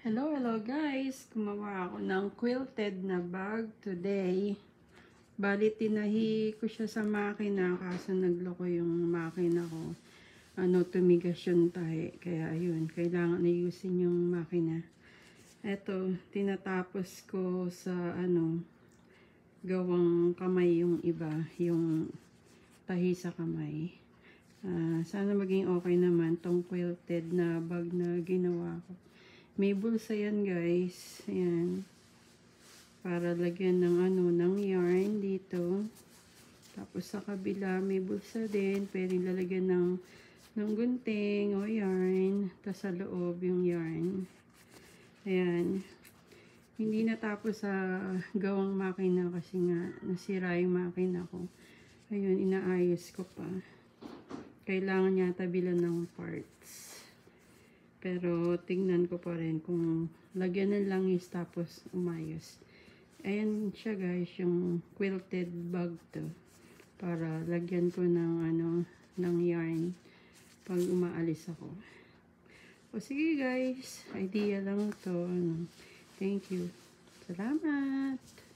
Hello guys! Gumawa ako ng quilted na bag today. Bali, tinahi ko siya sa makina kaso nagloko yung makina ko. Tumigas yung tahi. Kaya ayun, kailangan ayusin yung makina. Eto, tinatapos ko sa gawang kamay yung iba. Yung tahi sa kamay. Sana maging okay naman tong quilted na bag na ginawa ko. May bulsa yan guys. Ayan. Para lagyan ng ng yarn dito. Tapos sa kabila may bulsa din. Pwede lalagyan ng gunting o yarn. Tapos sa loob yung yarn. Ayan. Hindi natapos sa gawang makina kasi nga nasira yung makina ko. Ayun, inaayos ko pa. Kailangan yata bilan ng parts. Pero tingnan ko pa rin kung lagyan ng langis tapos umayos. Ayan siya guys, yung quilted bag to. Para lagyan ko ng yarn pag umaalis ako. O sige guys, idea lang to. Thank you. Salamat!